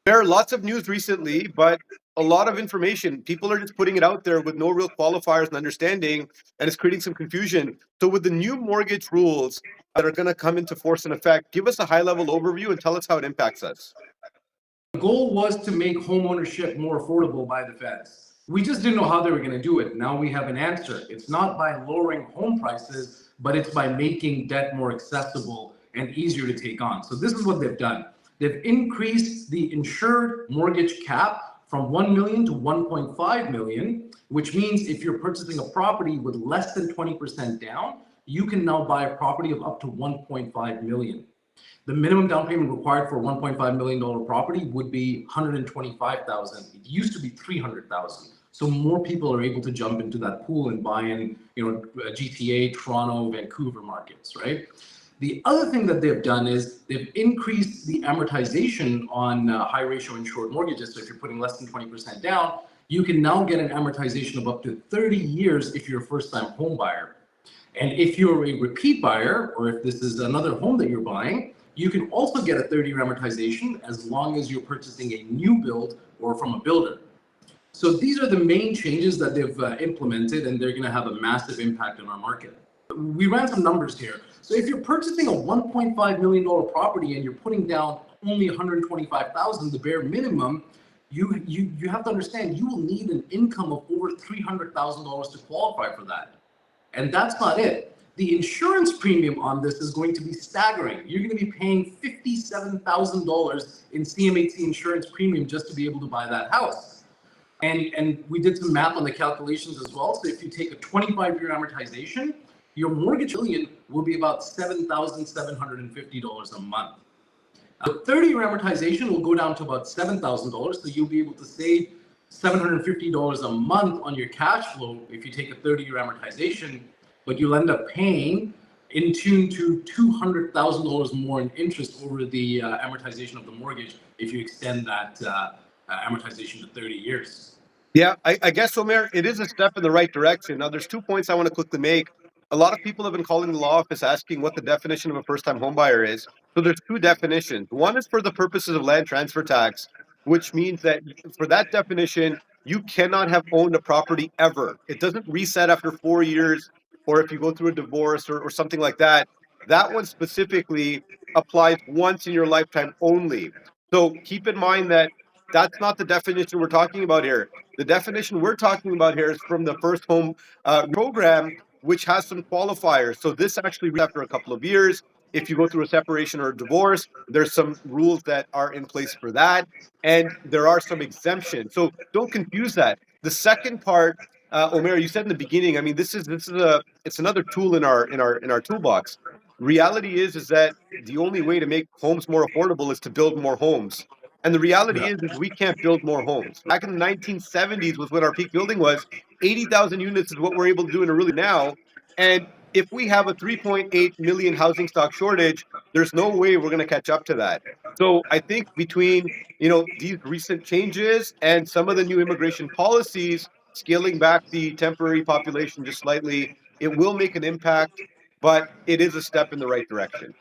There are lots of news recently, but a lot of information. People are just putting it out there with no real qualifiers and understanding, and it's creating some confusion. So, with the new mortgage rules that are going to come into force and effect, give us a high-level overview and tell us how it impacts us. The goal was to make homeownership more affordable by the feds. We just didn't know how they were going to do it. Now we have an answer. It's not by lowering home prices, but it's by making debt more accessible and easier to take on. So this is what they've done. They've increased the insured mortgage cap from 1 million to 1.5 million, which means if you're purchasing a property with less than 20% down, you can now buy a property of up to 1.5 million. The minimum down payment required for a $1.5 million property would be $125,000. It used to be $300,000. So more people are able to jump into that pool and buy in, GTA, Toronto, Vancouver markets, right? The other thing that they've done is they've increased the amortization on high ratio insured mortgages. So if you're putting less than 20% down, you can now get an amortization of up to 30 years if you're a first-time home buyer. And if you're a repeat buyer, or if this is another home that you're buying, you can also get a 30-year amortization as long as you're purchasing a new build or from a builder. So these are the main changes that they've implemented, and they're going to have a massive impact on our market. We ran some numbers here. So if you're purchasing a $1.5 million property and you're putting down only $125,000, the bare minimum, you have to understand you will need an income of over $300,000 to qualify for that. And that's not it. The insurance premium on this is going to be staggering. You're going to be paying $57,000 in CMHC insurance premium just to be able to buy that house. And we did some math on the calculations as well. So if you take a 25-year amortization, your mortgage million will be about $7,750 a month. The 30-year amortization will go down to about $7,000. So you'll be able to save $750 a month on your cash flow if you take a 30-year amortization, but you'll end up paying in tune to $200,000 more in interest over the amortization of the mortgage if you extend that amortization to 30 years. Yeah, I guess, Omair, it is a step in the right direction. Now, there's 2 points I want to quickly make. A lot of people have been calling the law office asking what the definition of a first-time homebuyer is. So there's 2 definitions. One is for the purposes of land transfer tax, which means that for that definition, you cannot have owned a property ever. It doesn't reset after 4 years, or if you go through a divorce or something like that. That one specifically applies once in your lifetime only. So keep in mind that that's not the definition we're talking about here. The definition we're talking about here is from the first home program, which has some qualifiers. So this actually, after a couple of years, if you go through a separation or a divorce, there's some rules that are in place for that, and there are some exemptions. So don't confuse that. The second part, Omair, you said in the beginning. I mean, it's another tool in our toolbox. Reality is that the only way to make homes more affordable is to build more homes. And the reality is we can't build more homes. Back in the 1970s was when our peak building was. 80,000 units is what we're able to do in a really now. And if we have a 3.8 million housing stock shortage, there's no way we're going to catch up to that. So I think between these recent changes and some of the new immigration policies, scaling back the temporary population just slightly, it will make an impact, but it is a step in the right direction.